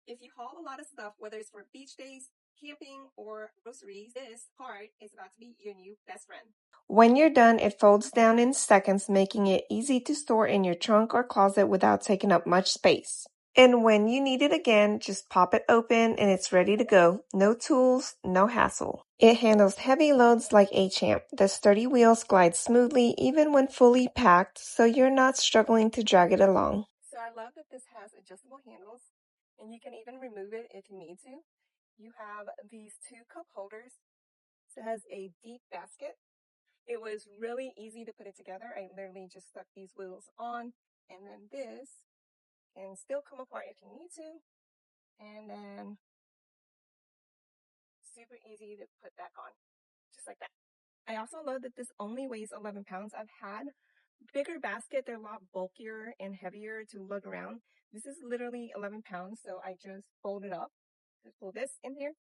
If you haul a lot of stuff, whether it's for beach days, camping, or groceries, this cart is about to be your new best friend. When you're done, it folds down in seconds, making it easy to store in your trunk or closet without taking up much space. And when you need it again, just pop it open and it's ready to go. No tools, no hassle. It handles heavy loads like a champ. The sturdy wheels glide smoothly even when fully packed, so you're not struggling to drag it along. So I love that this has adjustable handles, and you can even remove it if you need to. You have these 2 cup holders. It has a deep basket. It was really easy to put it together. I literally just stuck these wheels on, and then this can still come apart if you need to, and then super easy to put back on, just like that. I also love that this only weighs 11 pounds. I've had bigger basket. They're a lot bulkier and heavier to lug around. This is literally 11 pounds, so I just fold it up. Just pull this in here,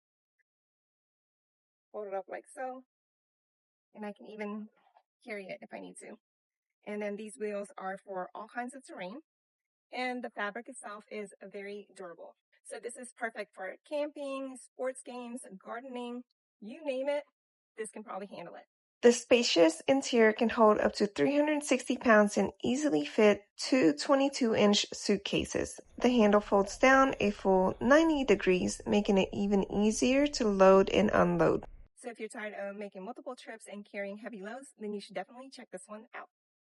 fold it up like so, and I can even carry it if I need to. And then these wheels are for all kinds of terrain, and the fabric itself is very durable. So this is perfect for camping, sports games, gardening, you name it, this can probably handle it. The spacious interior can hold up to 360 pounds and easily fit 2 22-inch suitcases. The handle folds down a full 90 degrees, making it even easier to load and unload. So if you're tired of making multiple trips and carrying heavy loads, then you should definitely check this one out.